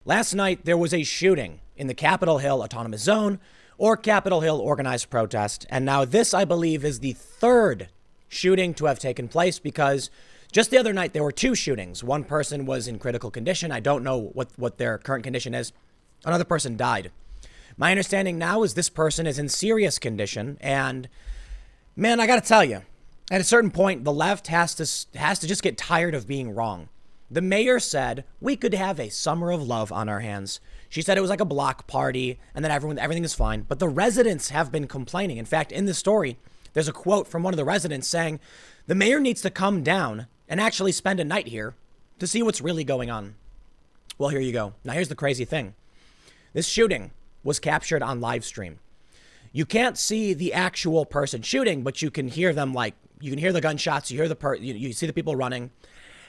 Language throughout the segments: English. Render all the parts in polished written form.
Last night, there was a shooting in the Capitol Hill Autonomous Zone or Capitol Hill Organized Protest. And now this, I believe, is the third shooting to have taken place because just the other night, there were two shootings. One person was in critical condition. I don't know what their current condition is. Another person died. My understanding now is this person is in serious condition. And man, I got to tell you, at a certain point, the left has to just get tired of being wrong. The mayor said we could have a summer of love on our hands. She said it was like a block party and that everything is fine. But the residents have been complaining. In fact, in the story, there's a quote from one of the residents saying the mayor needs to come down and actually spend a night here to see what's really going on. Well, here you go. Now, here's the crazy thing. This shooting was captured on live stream. You can't see the actual person shooting, but you can hear them you can hear the gunshots. You hear you see the people running.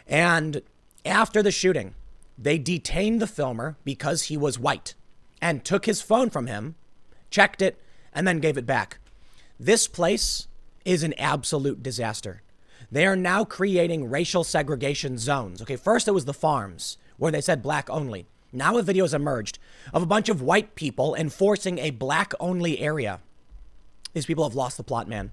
And after the shooting, they detained the filmer because he was white and took his phone from him, checked it, and then gave it back. This place is an absolute disaster. They are now creating racial segregation zones. Okay, first it was the farms where they said black only. Now a video has emerged of a bunch of white people enforcing a black only area. These people have lost the plot, man.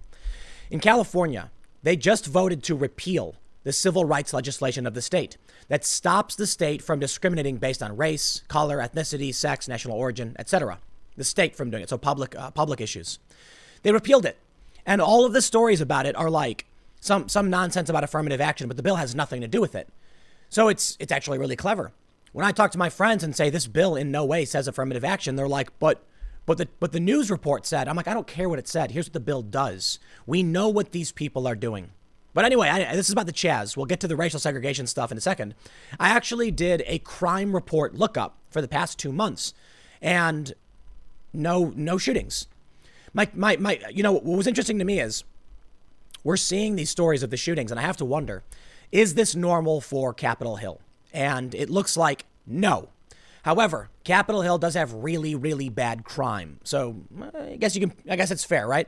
In California, they just voted to repeal the civil rights legislation of the state that stops the state from discriminating based on race, color, ethnicity, sex, national origin, etc. The state from doing it. So public issues. They repealed it. And all of the stories about it are like some nonsense about affirmative action, but the bill has nothing to do with it. So it's actually really clever. When I talk to my friends and say this bill in no way says affirmative action, they're like, but the news report said. I'm like, I don't care what it said. Here's what the bill does. We know what these people are doing. But anyway, this is about the CHAZ. We'll get to the racial segregation stuff in a second. I actually did a crime report lookup for the past 2 months, and no shootings. What was interesting to me is we're seeing these stories of the shootings, and I have to wonder, is this normal for Capitol Hill? And it looks like no. However, Capitol Hill does have really, really bad crime. So I guess it's fair, right?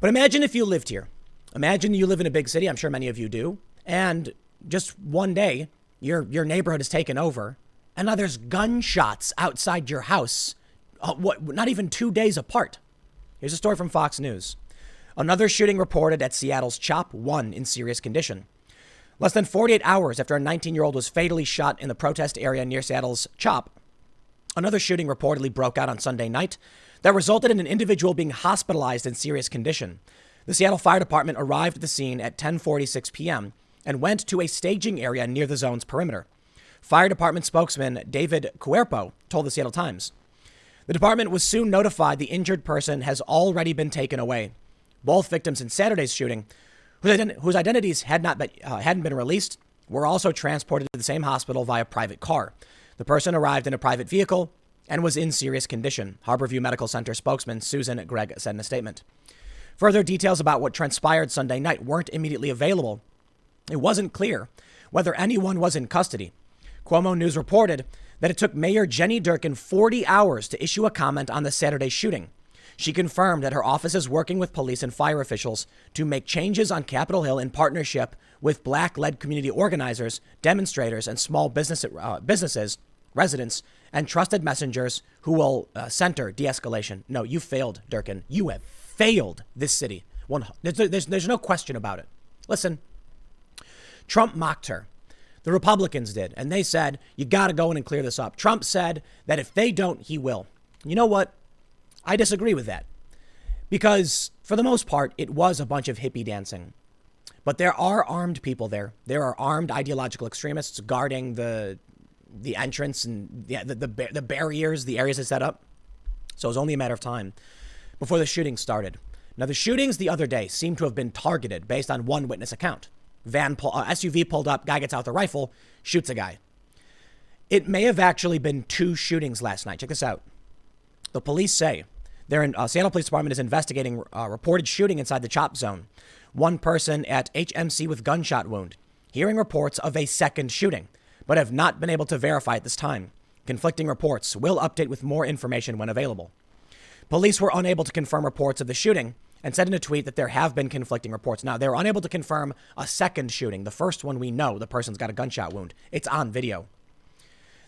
But imagine if you lived here. Imagine you live in a big city. I'm sure many of you do. And just one day, your neighborhood is taken over, and now there's gunshots outside your house. Not even 2 days apart. Here's a story from Fox News. Another shooting reported at Seattle's CHOP, one in serious condition. Less than 48 hours after a 19-year-old was fatally shot in the protest area near Seattle's CHOP, another shooting reportedly broke out on Sunday night that resulted in an individual being hospitalized in serious condition. The Seattle Fire Department arrived at the scene at 10:46 p.m. and went to a staging area near the zone's perimeter. Fire Department spokesman David Cuerpo told the Seattle Times. The department was soon notified the injured person has already been taken away. Both victims in Saturday's shooting, whose identities hadn't been released, were also transported to the same hospital via private car. The person arrived in a private vehicle and was in serious condition, Harborview Medical Center spokesman Susan Gregg said in a statement. Further details about what transpired Sunday night weren't immediately available. It wasn't clear whether anyone was in custody. Cuomo News reported that it took Mayor Jenny Durkan 40 hours to issue a comment on the Saturday shooting. She confirmed that her office is working with police and fire officials to make changes on Capitol Hill in partnership with Black-led community organizers, demonstrators, and small businesses, residents, and trusted messengers who will center de-escalation. No, you failed, Durkan. You have failed this city. There's no question about it. Listen, Trump mocked her. The Republicans did, and they said, you got to go in and clear this up. Trump said that if they don't, he will. You know what? I disagree with that because for the most part, it was a bunch of hippie dancing. But there are armed people there. There are armed ideological extremists guarding the entrance and the barriers, the areas they set up. So it was only a matter of time before the shooting started. Now, the shootings the other day seem to have been targeted based on one witness account. SUV pulled up, guy gets out the rifle, shoots a guy. It may have actually been 2 shootings last night. Check this out. The police say Seattle Police Department is investigating a reported shooting inside the CHOP zone. One person at HMC with gunshot wound. Hearing reports of a second shooting, but have not been able to verify at this time. Conflicting reports will update with more information when available. Police were unable to confirm reports of the shooting and said in a tweet that there have been conflicting reports. Now, they were unable to confirm a second shooting. The first one we know, the person's got a gunshot wound. It's on video.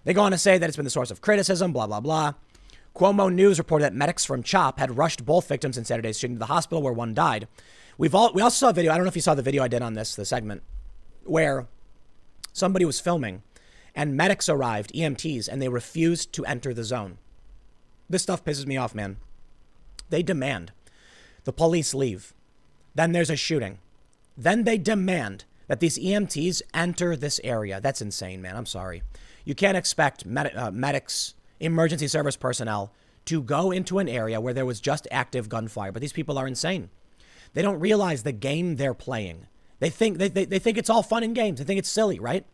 They go on to say that it's been the source of criticism, blah, blah, blah. Cuomo News reported that medics from CHOP had rushed both victims in Saturday's shooting to the hospital where one died. We also saw a video. I don't know if you saw the video I did on the segment, where somebody was filming and medics arrived, EMTs, and they refused to enter the zone. This stuff pisses me off, man. They demand the police leave. Then there's a shooting. Then they demand that these EMTs enter this area. That's insane, man. I'm sorry. You can't expect medics, emergency service personnel to go into an area where there was just active gunfire. But these people are insane. They don't realize the game they're playing. They think it's all fun and games. They think it's silly, right?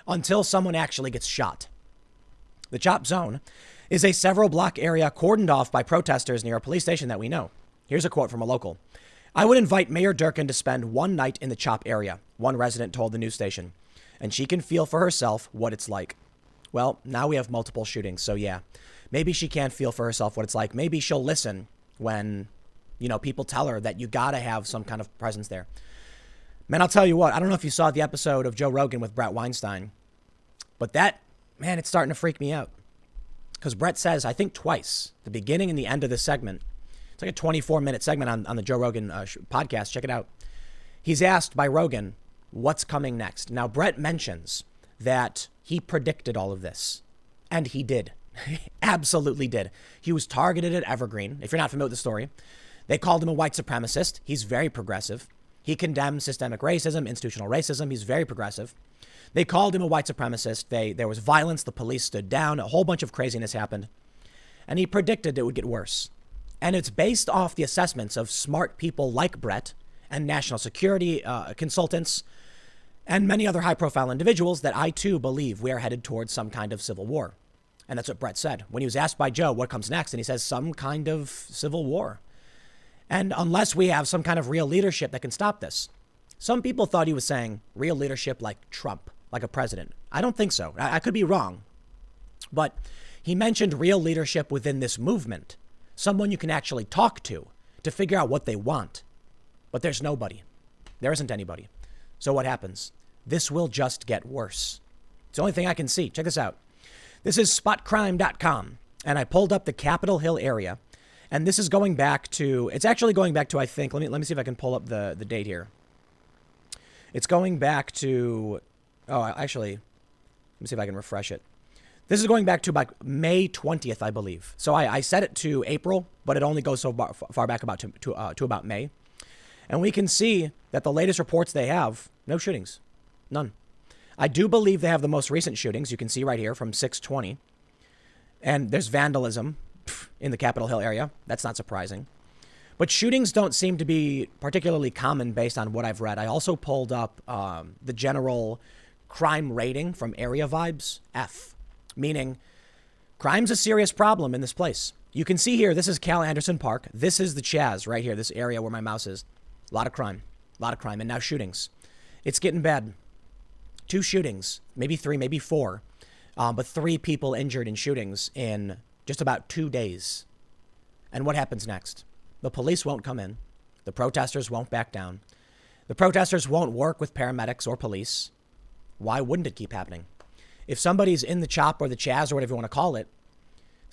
Until someone actually gets shot. The CHOP zone is a several block area cordoned off by protesters near a police station that we know. Here's a quote from a local. "I would invite Mayor Durkin to spend one night in the CHOP area," one resident told the news station, "and she can feel for herself what it's like." Well, now we have multiple shootings, so yeah, maybe she can't feel for herself what it's like. Maybe she'll listen when, people tell her that you gotta have some kind of presence there. Man, I'll tell you what, I don't know if you saw the episode of Joe Rogan with Brett Weinstein, but it's starting to freak me out. Because Brett says, I think twice, the beginning and the end of this segment, it's like a 24-minute segment on the Joe Rogan podcast. Check it out. He's asked by Rogan, what's coming next? Now, Brett mentions that he predicted all of this. And he did. Absolutely did. He was targeted at Evergreen. If you're not familiar with the story, they called him a white supremacist. He's very progressive. He condemns systemic racism, institutional racism. He's very progressive. They called him a white supremacist. There was violence. The police stood down. A whole bunch of craziness happened. And he predicted it would get worse. And it's based off the assessments of smart people like Brett and national security consultants and many other high-profile individuals that I, too, believe we are headed towards some kind of civil war. And that's what Brett said. When he was asked by Joe what comes next, and he says some kind of civil war. And unless we have some kind of real leadership that can stop this. Some people thought he was saying real leadership like Trump, like a president. I don't think so. I could be wrong. But he mentioned real leadership within this movement. Someone you can actually talk to figure out what they want. But there's nobody. There isn't anybody. So what happens? This will just get worse. It's the only thing I can see. Check this out. This is spotcrime.com. And I pulled up the Capitol Hill area. And this is going back to, I think, let me see if I can pull up the date here. It's going back to, let me see if I can refresh it. This is going back to about May 20th, I believe. So I set it to April, but it only goes so far back to about May. And we can see that the latest reports they have, no shootings, none. I do believe they have the most recent shootings. You can see right here from 6/20. And there's vandalism in the Capitol Hill area. That's not surprising. But shootings don't seem to be particularly common based on what I've read. I also pulled up the general crime rating from Area Vibes, F, meaning crime's a serious problem in this place. You can see here, this is Cal Anderson Park. This is the CHAZ right here, this area where my mouse is. A lot of crime, and now shootings. It's getting bad. 2 shootings, maybe 3, maybe 4, but 3 people injured in shootings in just about 2 days. And what happens next? The police won't come in. The protesters won't back down. The protesters won't work with paramedics or police. Why wouldn't it keep happening? If somebody's in the CHOP or the CHAZ or whatever you want to call it,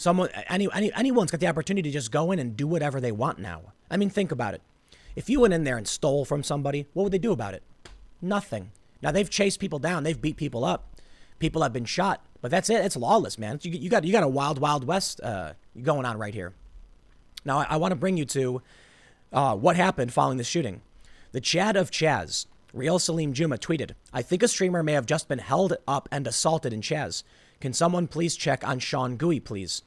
anyone's got the opportunity to just go in and do whatever they want now. I mean, think about it. If you went in there and stole from somebody, what would they do about it? Nothing. Now, they've chased people down. They've beat people up. People have been shot. But that's it. It's lawless, man. You got a wild, wild west going on right here. Now, I want to bring you to what happened following the shooting. The Chad of CHAZ, Real Salim Juma, tweeted, "I think a streamer may have just been held up and assaulted in CHAZ. Can someone please check on Sean Gui, please?"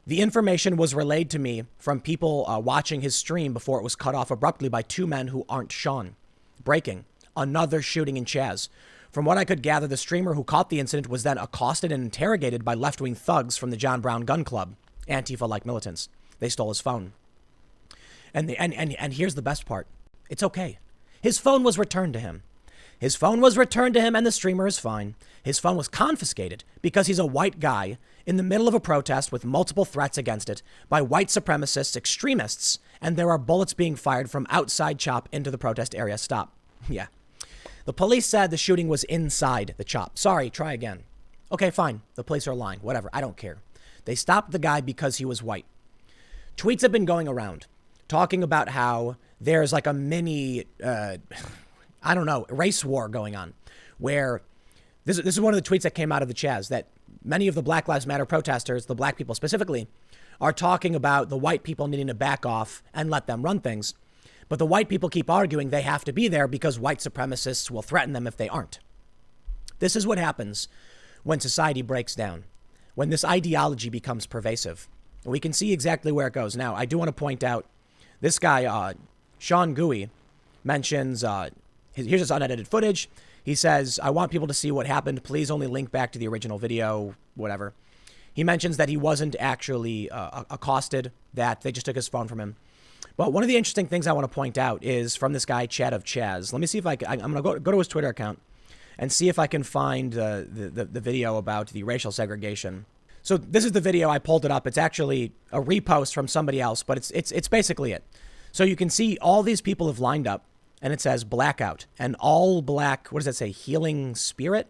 The information was relayed to me from people watching his stream before it was cut off abruptly by 2 men who aren't Sean. Breaking. Another shooting in CHAZ. From what I could gather, the streamer who caught the incident was then accosted and interrogated by left-wing thugs from the John Brown Gun Club, Antifa-like militants. They stole his phone. And here's the best part. It's okay. His phone was returned to him. His phone was returned to him and the streamer is fine. His phone was confiscated because he's a white guy in the middle of a protest with multiple threats against it by white supremacists, extremists, and there are bullets being fired from outside CHOP into the protest area. Stop. Yeah. The police said the shooting was inside the CHOP. Sorry, try again. Okay, fine. The police are lying. Whatever. I don't care. They stopped the guy because he was white. Tweets have been going around talking about how there's like a mini, race war going on, where this is one of the tweets that came out of the CHAZ, that many of the Black Lives Matter protesters, the black people specifically, are talking about the white people needing to back off and let them run things. But the white people keep arguing they have to be there because white supremacists will threaten them if they aren't. This is what happens when society breaks down, when this ideology becomes pervasive. We can see exactly where it goes. Now, I do want to point out this guy, Sean Gui, mentions, here's his unedited footage. He says, I want people to see what happened. Please only link back to the original video, whatever. He mentions that he wasn't actually accosted, that they just took his phone from him. But one of the interesting things I want to point out is from this guy, Chad of CHAZ. Let me see if I'm going to go to his Twitter account and see if I can find the video about the racial segregation. So this is the video. I pulled it up. It's actually a repost from somebody else, but it's basically it. So you can see all these people have lined up, and it says blackout and all black. What does that say? Healing spirit?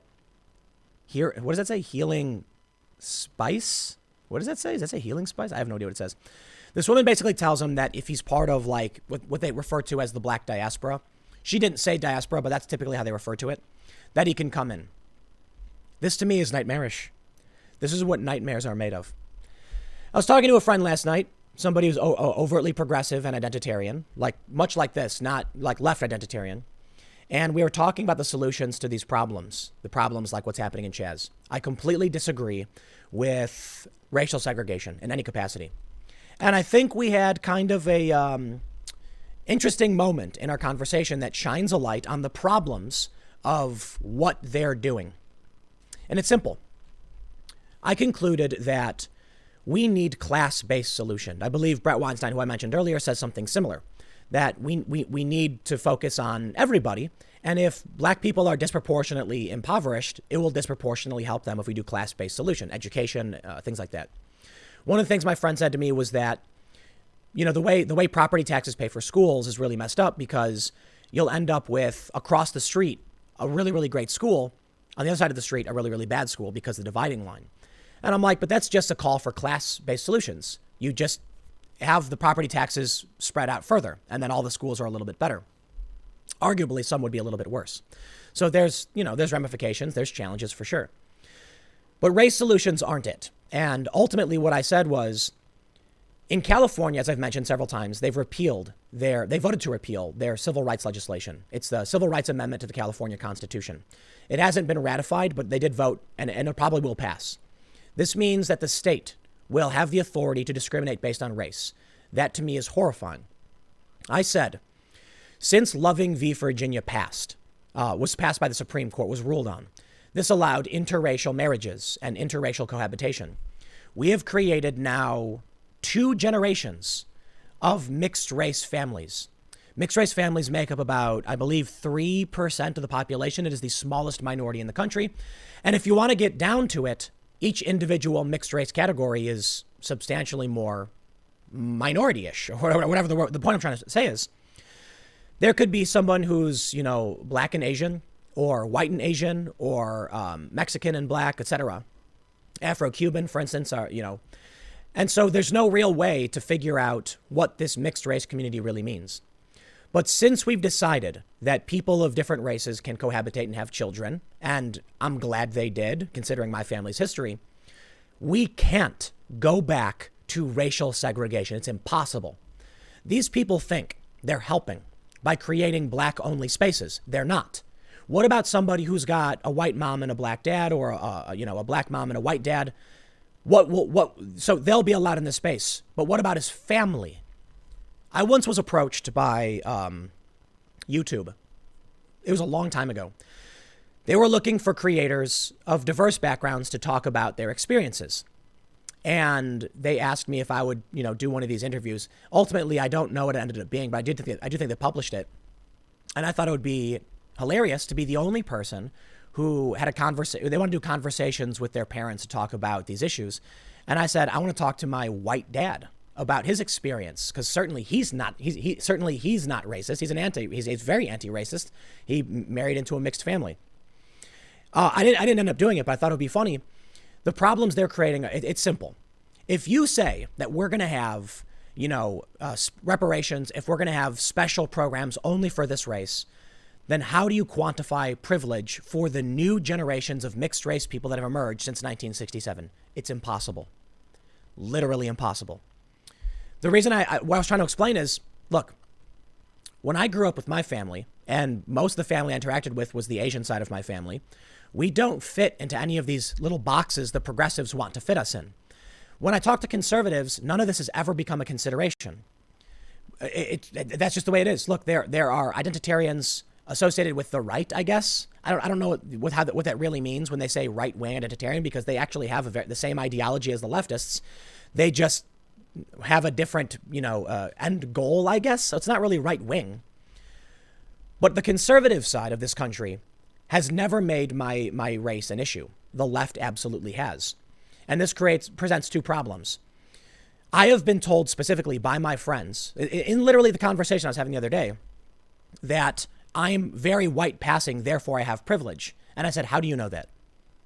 Here, what does that say? Healing spice? What does that say? Does that say healing spice? I have no idea what it says. This woman basically tells him that if he's part of like what they refer to as the black diaspora, she didn't say diaspora, but that's typically how they refer to it, that he can come in. This to me is nightmarish. This is what nightmares are made of. I was talking to a friend last night, somebody who's overtly progressive and identitarian, like much like this, not like left identitarian. And we were talking about the solutions to these problems, the problems like what's happening in CHAZ. I completely disagree with racial segregation in any capacity. And I think we had kind of a interesting moment in our conversation that shines a light on the problems of what they're doing. And it's simple. I concluded that we need class-based solution. I believe Brett Weinstein, who I mentioned earlier, says something similar, that we need to focus on everybody. And if black people are disproportionately impoverished, it will disproportionately help them if we do class-based solution, education, things like that. One of the things my friend said to me was that, you know, the way property taxes pay for schools is really messed up because you'll end up with across the street a really, really great school, on the other side of the street a really, really bad school because of the dividing line. And I'm like, but that's just a call for class-based solutions. You just have the property taxes spread out further, and then all the schools are a little bit better. Arguably, some would be a little bit worse. So there's ramifications, there's challenges for sure. But race solutions aren't it. And ultimately what I said was, in California, as I've mentioned several times, they voted to repeal their civil rights legislation. It's the Civil Rights Amendment to the California Constitution. It hasn't been ratified, but they did vote, and it probably will pass. This means that the state will have the authority to discriminate based on race. That to me is horrifying. I said, since Loving v. Virginia was passed by the Supreme Court, was ruled on, this allowed interracial marriages and interracial cohabitation. We have created now 2 generations of mixed race families. Mixed race families make up about, I believe, 3% of the population. It is the smallest minority in the country. And if you want to get down to it, each individual mixed race category is substantially more minority-ish, or whatever the point I'm trying to say is. There could be someone who's, black and Asian, or white and Asian, or Mexican and black, etc. Afro-Cuban, for instance, And so there's no real way to figure out what this mixed race community really means. But since we've decided that people of different races can cohabitate and have children, and I'm glad they did, considering my family's history, we can't go back to racial segregation. It's impossible. These people think they're helping by creating black-only spaces. They're not. What about somebody who's got a white mom and a black dad, or a black mom and a white dad? So they'll be allowed in this space. But what about his family? I once was approached by YouTube. It was a long time ago. They were looking for creators of diverse backgrounds to talk about their experiences. And they asked me if I would, do one of these interviews. Ultimately, I don't know what it ended up being, but I do think they published it. And I thought it would be hilarious to be the only person who had a conversation. They want to do conversations with their parents to talk about these issues. And I said, I want to talk to my white dad about his experience, because certainly he's not racist. He's very anti-racist. He married into a mixed family. I didn't end up doing it, but I thought it would be funny. The problems they're creating, it's simple. If you say that we're going to have, reparations, if we're going to have special programs only for this race, then how do you quantify privilege for the new generations of mixed race people that have emerged since 1967? It's impossible. Literally impossible. The reason what I was trying to explain is, look, when I grew up with my family, and most of the family I interacted with was the Asian side of my family, we don't fit into any of these little boxes the progressives want to fit us in. When I talk to conservatives, none of this has ever become a consideration. That's just the way it is. Look, there are identitarians associated with the right, I guess. I don't know what that really means when they say right-wing identitarian, because they actually have the same ideology as the leftists. They just have a different, end goal, I guess. So it's not really right-wing. But the conservative side of this country has never made my race an issue. The left absolutely has. And this presents two problems. I have been told specifically by my friends, in literally the conversation I was having the other day, that I'm very white passing, therefore I have privilege. And I said, how do you know that?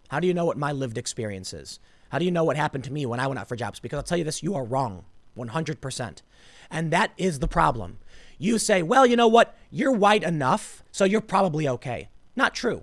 How do you know what my lived experience is? How do you know what happened to me when I went out for jobs? Because I'll tell you this, you are wrong, 100%. And that is the problem. You say, well, you know what? You're white enough, so you're probably okay. Not true.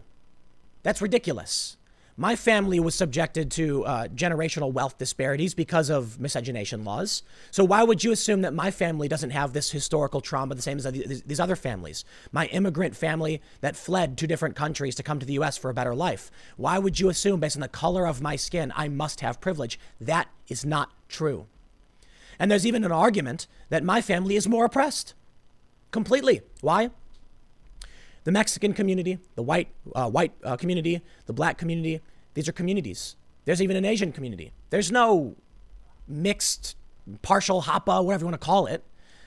That's ridiculous. My family was subjected to generational wealth disparities because of miscegenation laws. So why would you assume that my family doesn't have this historical trauma the same as these other families? My immigrant family that fled to different countries to come to the U.S. for a better life. Why would you assume based on the color of my skin, I must have privilege? That is not true. And there's even an argument that my family is more oppressed. Completely. Why? The Mexican community, the white community, the black community, these are communities. There's even an Asian community. There's no mixed, partial, hapa, whatever you want to call it.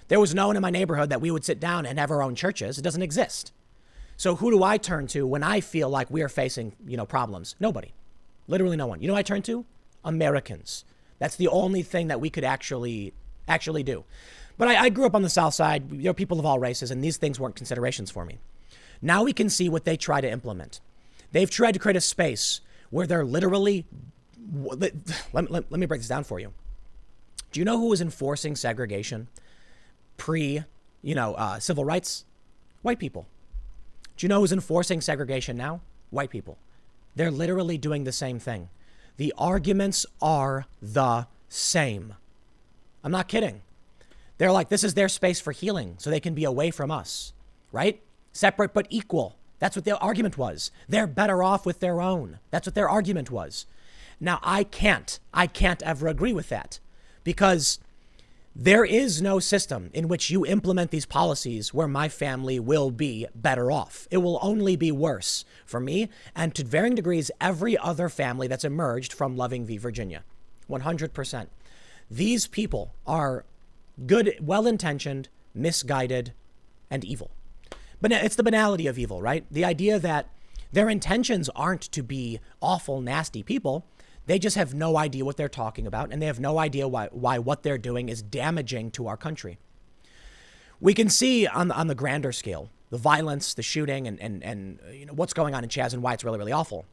There was no one in my neighborhood that we would sit down and have our own churches. It doesn't exist. So who do I turn to when I feel like we are facing, problems? Nobody. Literally no one. You know who I turn to? Americans. That's the only thing that we could actually do. But I grew up on the South Side. There are people of all races, and these things weren't considerations for me. Now we can see what they try to implement. They've tried to create a space where they're literally, let me break this down for you. Do you know who was enforcing segregation civil rights? White people. Do you know who's enforcing segregation now? White people. They're literally doing the same thing. The arguments are the same. I'm not kidding. They're like, this is their space for healing, so they can be away from us, right? Separate but equal. That's what their argument was. They're better off with their own. That's what their argument was. Now, I can't ever agree with that, because there is no system in which you implement these policies where my family will be better off. It will only be worse for me and to varying degrees every other family that's emerged from Loving v. Virginia. 100%. These people are good, well-intentioned, misguided, and evil. But it's the banality of evil, right? The idea that their intentions aren't to be awful, nasty people. They just have no idea what they're talking about, and they have no idea why what they're doing is damaging to our country. We can see on the grander scale, the violence, the shooting, and what's going on in CHAZ and why it's really, really awful.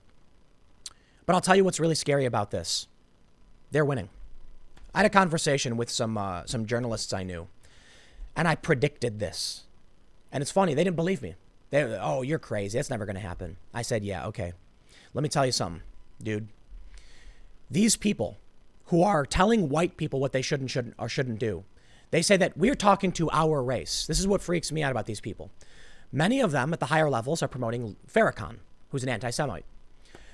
But I'll tell you what's really scary about this. They're winning. I had a conversation with some journalists I knew, and I predicted this. And it's funny, they didn't believe me. Oh, you're crazy. That's never going to happen. I said, yeah, okay. Let me tell you something, dude. These people who are telling white people what they shouldn't do, they say that we're talking to our race. This is what freaks me out about these people. Many of them at the higher levels are promoting Farrakhan, who's an anti-Semite.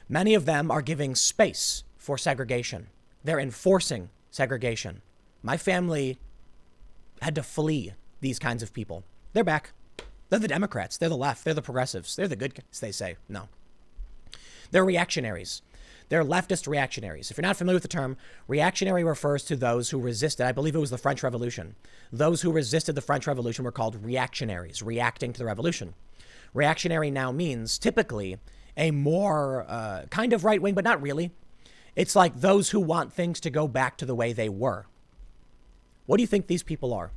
Many of them are giving space for segregation. They're enforcing segregation. My family had to flee these kinds of people. They're back. They're the Democrats. They're the left. They're the progressives. They're the good guys, they say. No. They're reactionaries. They're leftist reactionaries. If you're not familiar with the term, reactionary refers to those who resisted, I believe it was the French Revolution. Those who resisted the French Revolution were called reactionaries, reacting to the revolution. Reactionary now means typically a more kind of right wing, but not really. It's like those who want things to go back to the way they were. What do you think these people are?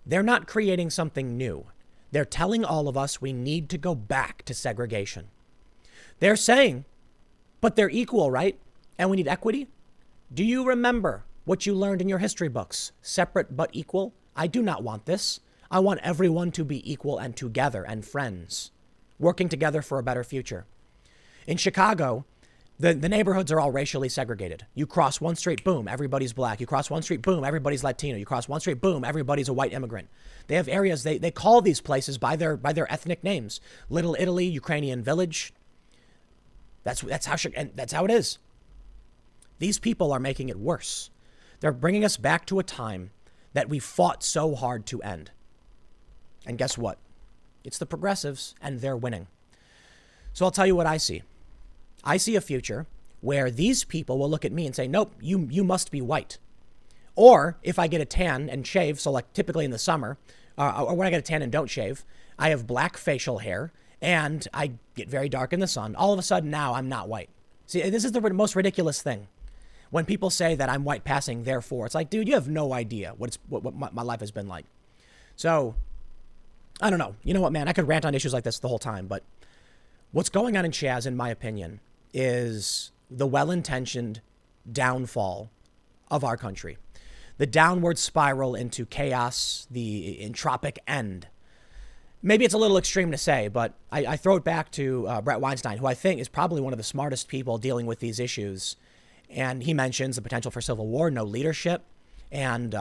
They're not creating something new. They're telling all of us we need to go back to segregation. They're saying, but they're equal, right? And we need equity. Do you remember what you learned in your history books? Separate but equal? I do not want this. I want everyone to be equal and together and friends, working together for a better future. In Chicago, the neighborhoods are all racially segregated. You cross one street, boom, everybody's black. You cross one street, boom, everybody's Latino. You cross one street, boom, everybody's a white immigrant. They have areas, they call these places by their ethnic names. Little Italy, Ukrainian Village. That's how it is. These people are making it worse. They're bringing us back to a time that we fought so hard to end. And guess what? It's the progressives, and they're winning. So I'll tell you what I see. I see a future where these people will look at me and say, nope, you must be white. Or if I get a tan and shave, so like typically in the summer, or when I get a tan and don't shave, I have black facial hair and I get very dark in the sun. All of a sudden now I'm not white. See, this is the most ridiculous thing. When people say that I'm white passing, therefore, it's like, dude, you have no idea what my life has been like. So I don't know. You know what, man? I could rant on issues like this the whole time, but what's going on in CHAZ, in my opinion, is the well-intentioned downfall of our country. The downward spiral into chaos, the entropic end. Maybe it's a little extreme to say, but I throw it back to Brett Weinstein, who I think is probably one of the smartest people dealing with these issues. And he mentions the potential for civil war, no leadership, and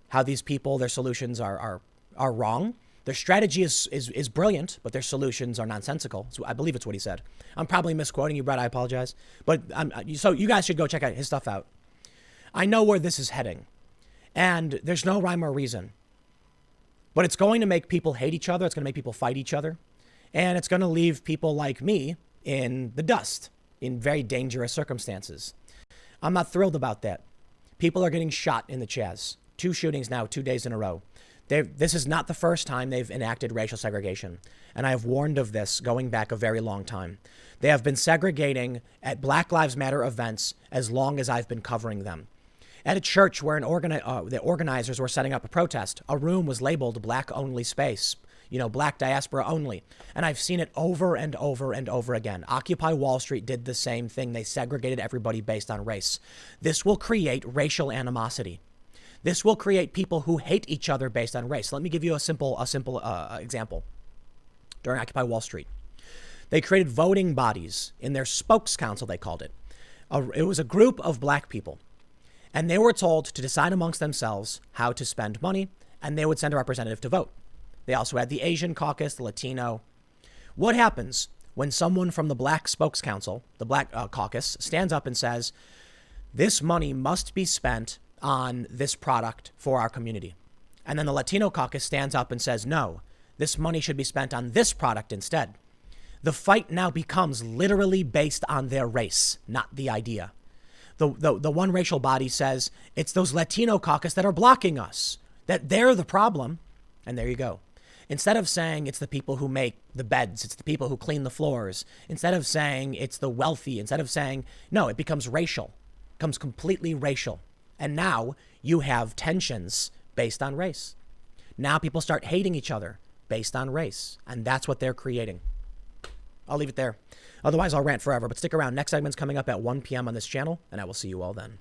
how these people, their solutions are wrong. Their strategy is brilliant, but their solutions are nonsensical. So I believe it's what he said. I'm probably misquoting you, Brett. I apologize. But so you guys should go check out his stuff out. I know where this is heading, and there's no rhyme or reason. But it's going to make people hate each other. It's going to make people fight each other. And it's going to leave people like me in the dust in very dangerous circumstances. I'm not thrilled about that. People are getting shot in the CHAZ. 2 shootings now, 2 days in a row. This is not the first time they've enacted racial segregation, and I have warned of this going back a very long time. They have been segregating at Black Lives Matter events as long as I've been covering them. At a church where the organizers were setting up a protest, a room was labeled black-only space, black diaspora only, and I've seen it over and over and over again. Occupy Wall Street did the same thing. They segregated everybody based on race. This will create racial animosity. This will create people who hate each other based on race. Let me give you a simple example. During Occupy Wall Street, they created voting bodies in their spokes council, they called it. It was a group of black people, and they were told to decide amongst themselves how to spend money, and they would send a representative to vote. They also had the Asian caucus, the Latino. What happens when someone from the Black Spokes Council, the Black Caucus, stands up and says, this money must be spent on this product for our community? And then the Latino caucus stands up and says, no, this money should be spent on this product instead. The fight now becomes literally based on their race, not the idea. The one racial body says it's those Latino caucus that are blocking us, that they're the problem. And there you go. Instead of saying it's the people who make the beds, it's the people who clean the floors, instead of saying it's the wealthy, instead of saying, no, it becomes racial, it becomes completely racial. And now you have tensions based on race. Now people start hating each other based on race. And that's what they're creating. I'll leave it there. Otherwise, I'll rant forever. But stick around. Next segment's coming up at 1 p.m. on this channel, and I will see you all then.